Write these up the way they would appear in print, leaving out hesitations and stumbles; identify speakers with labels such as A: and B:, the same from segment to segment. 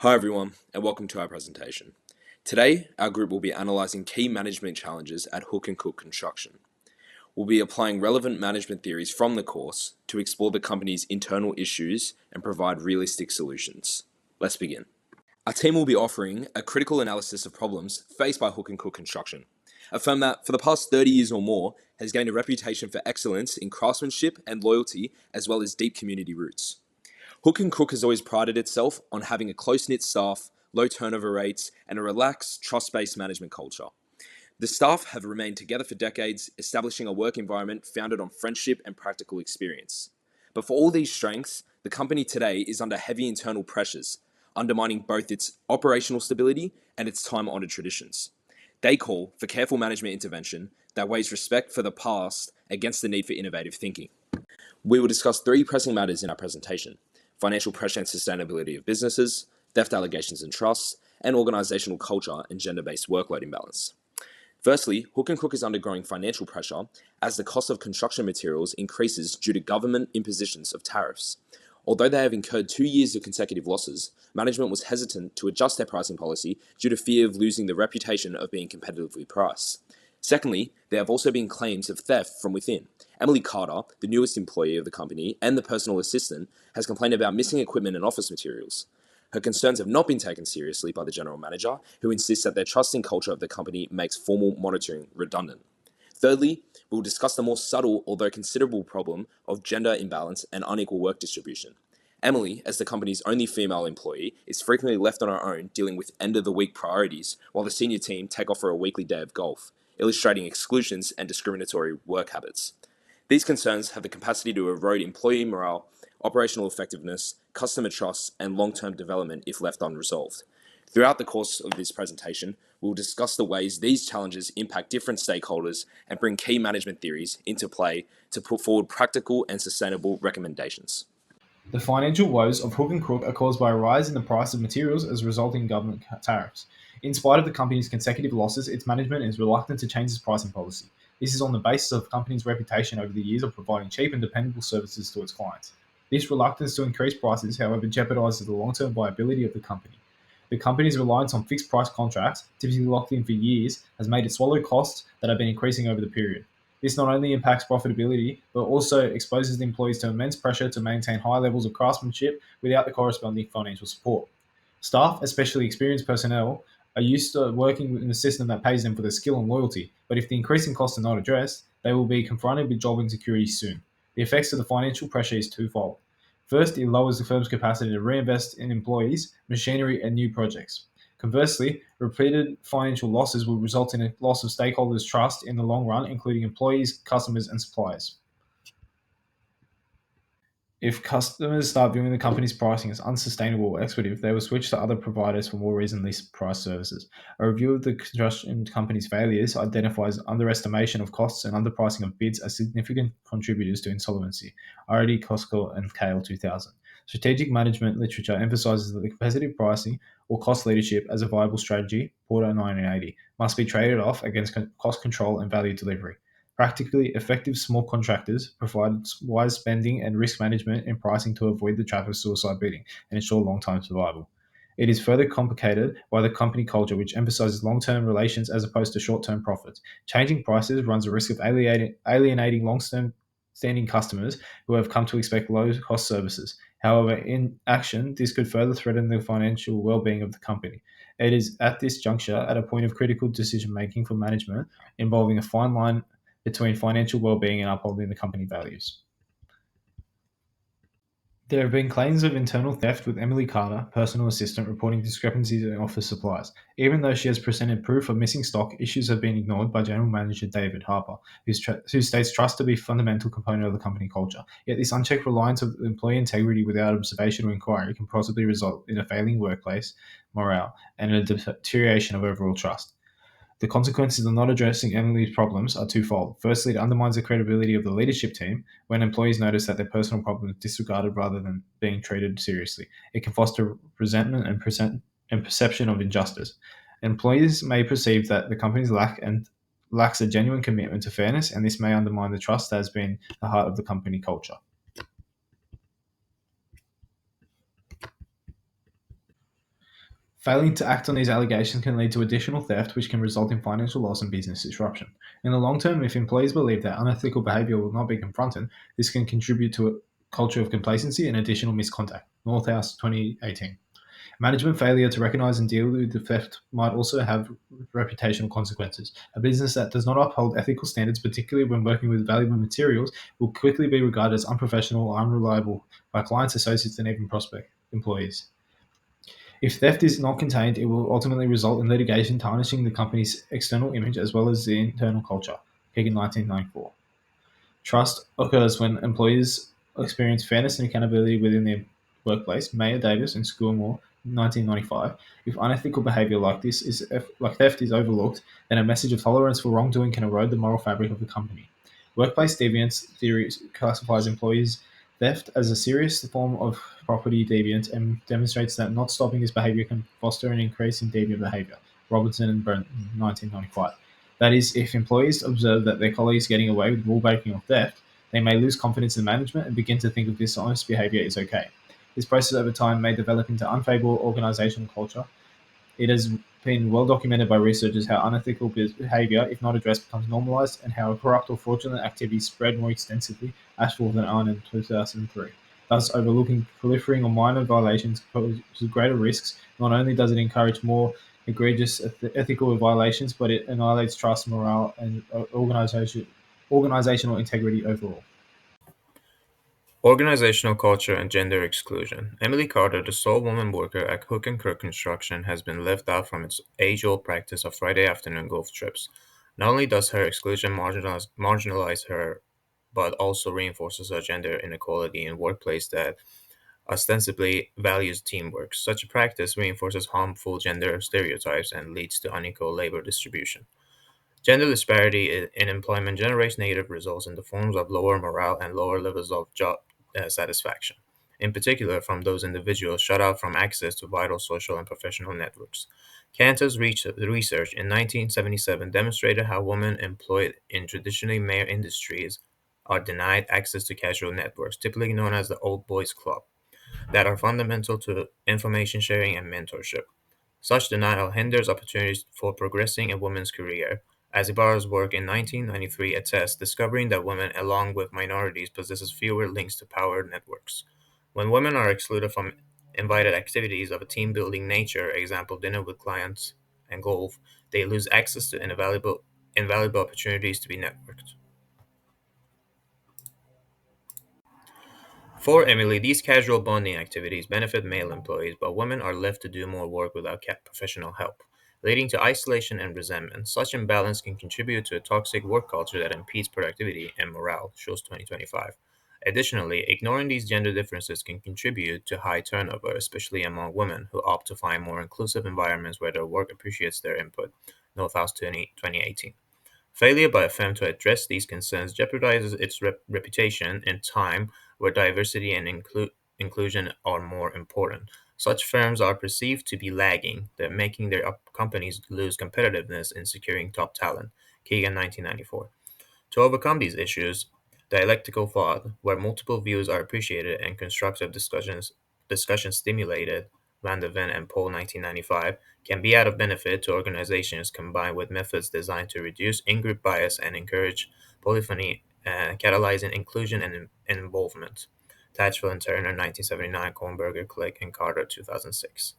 A: Hi everyone, and welcome to our presentation. Today, our group will be analysing key management challenges at Hook & Cook Construction. We'll be applying relevant management theories from the course to explore the company's internal issues and provide realistic solutions. Let's begin. Our team will be offering a critical analysis of problems faced by Hook & Cook Construction, a firm that, for the past 30 years or more, has gained a reputation for excellence in craftsmanship and loyalty, as well as deep community roots. Hook & Cook has always prided itself on having a close-knit staff, low turnover rates, and a relaxed, trust-based management culture. The staff have remained together for decades, establishing a work environment founded on friendship and practical experience. But for all these strengths, the company today is under heavy internal pressures, undermining both its operational stability and its time-honored traditions. They call for careful management intervention that weighs respect for the past against the need for innovative thinking. We will discuss three pressing matters in our presentation: financial pressure and sustainability of businesses, theft allegations and trusts, and organizational culture and gender-based workload imbalance. Firstly, Hook & Cook is undergoing financial pressure as the cost of construction materials increases due to government impositions of tariffs. Although they have incurred 2 years of consecutive losses, management was hesitant to adjust their pricing policy due to fear of losing the reputation of being competitively priced. Secondly, there have also been claims of theft from within. Emily Carter, the newest employee of the company and the personal assistant, has complained about missing equipment and office materials. Her concerns have not been taken seriously by the general manager, who insists that their trusting culture of the company makes formal monitoring redundant. Thirdly, we will discuss the more subtle, although considerable problem of gender imbalance and unequal work distribution. Emily, as the company's only female employee, is frequently left on her own dealing with end-of-the-week priorities, while the senior team take off for a weekly day of golf, illustrating exclusions and discriminatory work habits. These concerns have the capacity to erode employee morale, operational effectiveness, customer trust, and long-term development if left unresolved. Throughout the course of this presentation, we will discuss the ways these challenges impact different stakeholders and bring key management theories into play to put forward practical and sustainable recommendations.
B: The financial woes of Hook & Crook are caused by a rise in the price of materials as a resulting government tariffs. In spite of the company's consecutive losses, its management is reluctant to change its pricing policy. This is on the basis of the company's reputation over the years of providing cheap and dependable services to its clients. This reluctance to increase prices, however, jeopardizes the long-term viability of the company. The company's reliance on fixed price contracts, typically locked in for years, has made it swallow costs that have been increasing over the period. This not only impacts profitability, but also exposes the employees to immense pressure to maintain high levels of craftsmanship without the corresponding financial support. Staff, especially experienced personnel, are used to working in a system that pays them for their skill and loyalty, but if the increasing costs are not addressed, they will be confronted with job insecurity soon. The effects of the financial pressure is twofold. First, it lowers the firm's capacity to reinvest in employees, machinery, and new projects. Conversely, repeated financial losses will result in a loss of stakeholders' trust in the long run, including employees, customers, and suppliers. If customers start viewing the company's pricing as unsustainable or exploitative, they will switch to other providers for more reasonably priced services. A review of the construction company's failures identifies underestimation of costs and underpricing of bids as significant contributors to insolvency. RD Costco and KL 2000. Strategic management literature emphasizes that the competitive pricing or cost leadership as a viable strategy, Porter 1980, must be traded off against cost control and value delivery. Practically effective small contractors provide wise spending and risk management in pricing to avoid the trap of suicide bidding and ensure long-term survival. It is further complicated by the company culture, which emphasizes long-term relations as opposed to short-term profits. Changing prices runs a risk of alienating long-term standing customers who have come to expect low-cost services. However, in action, this could further threaten the financial well-being of the company. It is at this juncture, at a point of critical decision-making for management, involving a fine line between financial well-being and upholding the company values. There have been claims of internal theft, with Emily Carter, personal assistant, reporting discrepancies in office supplies. Even though she has presented proof of missing stock, issues have been ignored by General Manager David Harper, who states trust to be a fundamental component of the company culture. Yet this unchecked reliance of employee integrity without observation or inquiry can possibly result in a failing workplace morale and a deterioration of overall trust. The consequences of not addressing Emily's problems are twofold. Firstly, it undermines the credibility of the leadership team when employees notice that their personal problems are disregarded rather than being treated seriously. It can foster resentment and perception of injustice. Employees may perceive that the company's lacks a genuine commitment to fairness, and this may undermine the trust that has been the heart of the company culture. Failing to act on these allegations can lead to additional theft, which can result in financial loss and business disruption. In the long term, if employees believe that unethical behavior will not be confronted, this can contribute to a culture of complacency and additional misconduct. Northhouse, 2018. Management failure to recognize and deal with the theft might also have reputational consequences. A business that does not uphold ethical standards, particularly when working with valuable materials, will quickly be regarded as unprofessional or unreliable by clients, associates, and even prospect employees. If theft is not contained, it will ultimately result in litigation tarnishing the company's external image as well as the internal culture. Keegan, 1994. Trust occurs when employees experience fairness and accountability within their workplace. Mayor Davis and Schoolmore, 1995. If unethical behavior like theft is overlooked, then a message of tolerance for wrongdoing can erode the moral fabric of the company. Workplace deviance theory classifies employees' theft as a serious form of property deviance and demonstrates that not stopping this behavior can foster an increase in deviant behavior. Robertson and Brent, 1995. That is, if employees observe that their colleagues are getting away with rule breaking or theft, they may lose confidence in management and begin to think of dishonest behavior is okay. This process over time may develop into unfavorable organizational culture. It has been well documented by researchers how unethical behavior, if not addressed, becomes normalized and how corrupt or fraudulent activities spread more extensively. Ashworth and Arn in 2003. Thus, overlooking proliferating or minor violations poses greater risks. Not only does it encourage more egregious ethical violations, but it annihilates trust, morale, and organizational integrity overall.
C: Organizational culture and gender exclusion. Emily Carter, the sole woman worker at Hook and Crook Construction, has been left out from its age-old practice of Friday afternoon golf trips. Not only does her exclusion marginalize her, but also reinforces a gender inequality in a workplace that ostensibly values teamwork. Such a practice reinforces harmful gender stereotypes and leads to unequal labor distribution. Gender disparity in employment generates negative results in the forms of lower morale and lower levels of job satisfaction, in particular from those individuals shut out from access to vital social and professional networks. Cantor's research in 1977 demonstrated how women employed in traditionally male industries are denied access to casual networks, typically known as the Old Boys Club, that are fundamental to information sharing and mentorship. Such denial hinders opportunities for progressing a woman's career. As Ibarra's work in 1993 attests, discovering that women, along with minorities, possesses fewer links to power networks. When women are excluded from invited activities of a team-building nature, example dinner with clients and golf, they lose access to invaluable opportunities to be networked. For Emily, these casual bonding activities benefit male employees, but women are left to do more work without professional help, leading to isolation and resentment. Such imbalance can contribute to a toxic work culture that impedes productivity and morale, shows 2025. Additionally, ignoring these gender differences can contribute to high turnover, especially among women who opt to find more inclusive environments where their work appreciates their input. Northhouse 2018. Failure by a firm to address these concerns jeopardizes its reputation in time where diversity and inclusion are more important. Such firms are perceived to be lagging, that making their companies lose competitiveness in securing top talent. Keegan, 1994. To overcome these issues, dialectical thought, where multiple views are appreciated and constructive discussions stimulated, Van der Ven and Pohl 1995, can be out of benefit to organizations combined with methods designed to reduce in-group bias and encourage polyphony, catalyzing inclusion and involvement. Tatchell and Turner 1979, Kornberger, Click, and Carter 2006.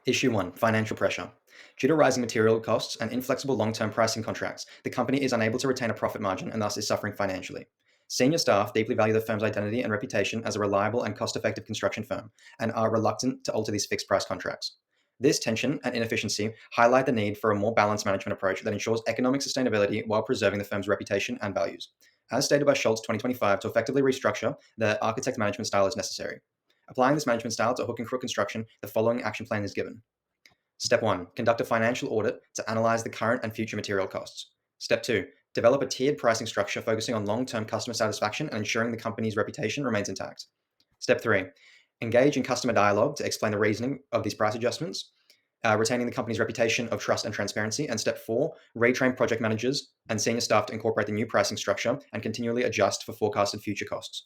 D: Issue 1, Financial Pressure. Due to rising material costs and inflexible long-term pricing contracts, the company is unable to retain a profit margin and thus is suffering financially. Senior staff deeply value the firm's identity and reputation as a reliable and cost-effective construction firm and are reluctant to alter these fixed-price contracts. This tension and inefficiency highlight the need for a more balanced management approach that ensures economic sustainability while preserving the firm's reputation and values. As stated by Schultz 2025, to effectively restructure, the architect management style is necessary. Applying this management style to Hook and Crook Construction, the following action plan is given. Step 1, conduct a financial audit to analyze the current and future material costs. Step 2, develop a tiered pricing structure focusing on long-term customer satisfaction and ensuring the company's reputation remains intact. Step 3, engage in customer dialogue to explain the reasoning of these price adjustments, retaining the company's reputation of trust and transparency. And step 4, retrain project managers and senior staff to incorporate the new pricing structure and continually adjust for forecasted future costs.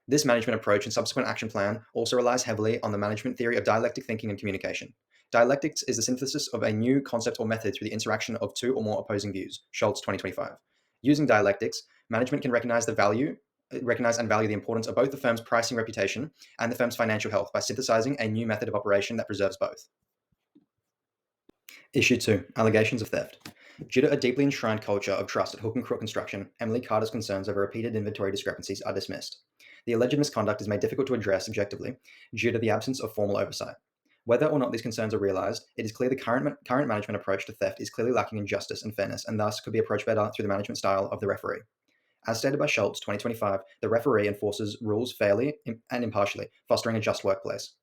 D: This management approach and subsequent action plan also relies heavily on the management theory of dialectic thinking and communication. Dialectics is the synthesis of a new concept or method through the interaction of two or more opposing views, Schultz 2025. Using dialectics, management can recognize and value the importance of both the firm's pricing reputation and the firm's financial health by synthesizing a new method of operation that preserves both. Issue 2, allegations of theft. Due to a deeply enshrined culture of trust at Hook and Crook Construction, Emily Carter's concerns over repeated inventory discrepancies are dismissed. The alleged misconduct is made difficult to address objectively due to the absence of formal oversight. Whether or not these concerns are realized, it is clear the current management approach to theft is clearly lacking in justice and fairness, and thus could be approached better through the management style of the referee. As stated by Schultz 2025, the referee enforces rules fairly and impartially, fostering a just workplace.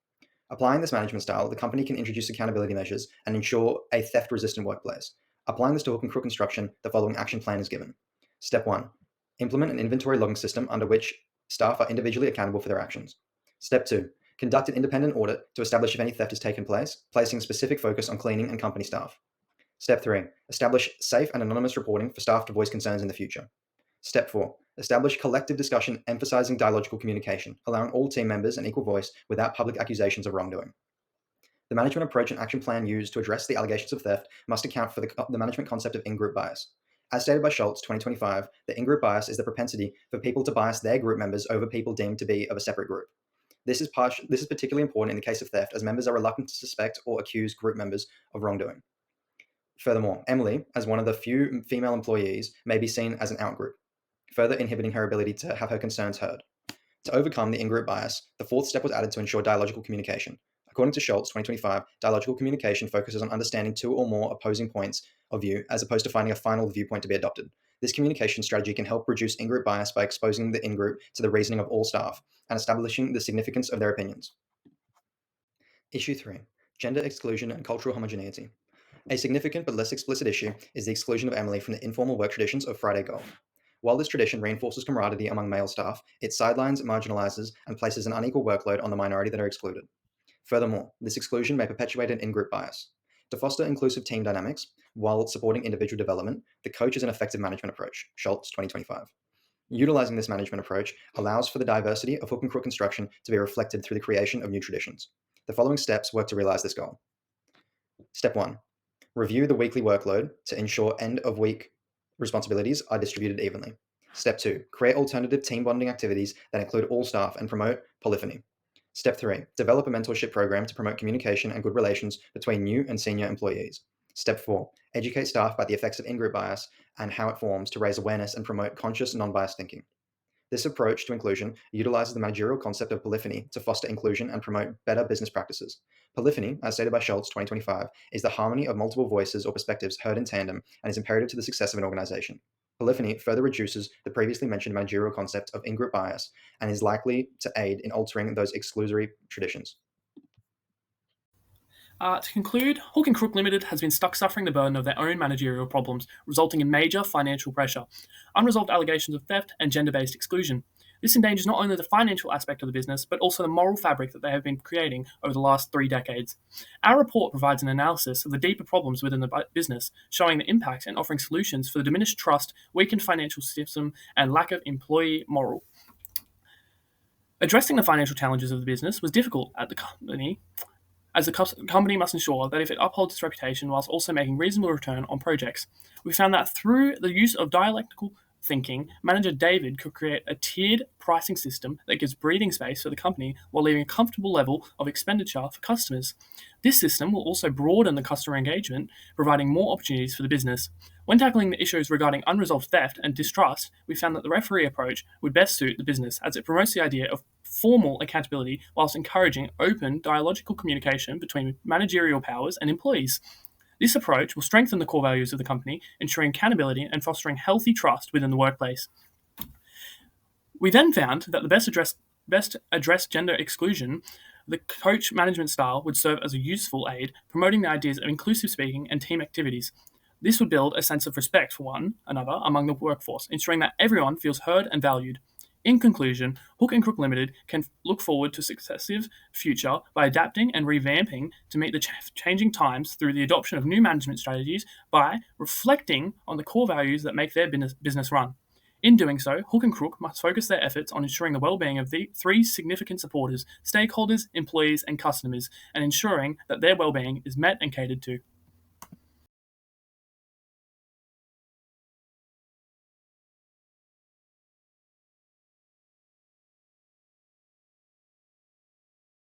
D: Applying this management style, the company can introduce accountability measures and ensure a theft-resistant workplace. Applying this to Hook and Crook Construction, the following action plan is given. Step 1. Implement an inventory logging system under which staff are individually accountable for their actions. Step 2. Conduct an independent audit to establish if any theft has taken place, placing a specific focus on cleaning and company staff. Step 3. Establish safe and anonymous reporting for staff to voice concerns in the future. Step 4. Establish collective discussion emphasizing dialogical communication, allowing all team members an equal voice without public accusations of wrongdoing. The management approach and action plan used to address the allegations of theft must account for the management concept of in-group bias. As stated by Schultz 2025, the in-group bias is the propensity for people to bias their group members over people deemed to be of a separate group. This is particularly important in the case of theft, as members are reluctant to suspect or accuse group members of wrongdoing. Furthermore, Emily, as one of the few female employees, may be seen as an outgroup, further inhibiting her ability to have her concerns heard. To overcome the in-group bias, the fourth step was added to ensure dialogical communication. According to Schultz 2025, dialogical communication focuses on understanding two or more opposing points of view as opposed to finding a final viewpoint to be adopted. This communication strategy can help reduce in-group bias by exposing the in-group to the reasoning of all staff and establishing the significance of their opinions. Issue 3. Gender exclusion and cultural homogeneity. A significant but less explicit issue is the exclusion of Emily from the informal work traditions of Friday golf. While this tradition reinforces camaraderie among male staff, it sidelines, marginalizes, and places an unequal workload on the minority that are excluded. Furthermore, this exclusion may perpetuate an in-group bias. To foster inclusive team dynamics, while supporting individual development, the coach is an effective management approach, Schultz 2025. Utilizing this management approach allows for the diversity of Hook and Crook Construction to be reflected through the creation of new traditions. The following steps work to realize this goal. Step 1. Review the weekly workload to ensure end-of-week responsibilities are distributed evenly. Step 2. Create alternative team bonding activities that include all staff and promote polyphony. Step 3. Develop a mentorship program to promote communication and good relations between new and senior employees. Step 4. Educate staff about the effects of in-group bias and how it forms to raise awareness and promote conscious, non-biased thinking. This approach to inclusion utilizes the managerial concept of polyphony to foster inclusion and promote better business practices. Polyphony, as stated by Schultz 2025, is the harmony of multiple voices or perspectives heard in tandem and is imperative to the success of an organization. Polyphony further reduces the previously mentioned managerial concept of in-group bias and is likely to aid in altering those exclusory traditions.
E: To conclude, Hook and Crook Limited has been stuck suffering the burden of their own managerial problems, resulting in major financial pressure, unresolved allegations of theft, and gender-based exclusion. This endangers not only the financial aspect of the business, but also the moral fabric that they have been creating over the last 3 decades. Our report provides an analysis of the deeper problems within the business, showing the impact and offering solutions for the diminished trust, weakened financial system, and lack of employee morale. Addressing the financial challenges of the business was difficult at the company, as the company must ensure that if it upholds its reputation whilst also making reasonable return on projects. We found that through the use of dialectical thinking, manager David could create a tiered pricing system that gives breathing space for the company while leaving a comfortable level of expenditure for customers. This system will also broaden the customer engagement, providing more opportunities for the business. When tackling the issues regarding unresolved theft and distrust, we found that the referee approach would best suit the business as it promotes the idea of formal accountability whilst encouraging open dialogical communication between managerial powers and employees. This approach will strengthen the core values of the company, ensuring accountability and fostering healthy trust within the workplace. We then found that the best address gender exclusion, the coach management style would serve as a useful aid, promoting the ideas of inclusive speaking and team activities. This would build a sense of respect for one another among the workforce, ensuring that everyone feels heard and valued. In conclusion, Hook and Crook Limited can look forward to a successive future by adapting and revamping to meet the changing times through the adoption of new management strategies by reflecting on the core values that make their business run. In doing so, Hook and Crook must focus their efforts on ensuring the well-being of the three significant supporters, stakeholders, employees, and customers, and ensuring that their well-being is met and catered to.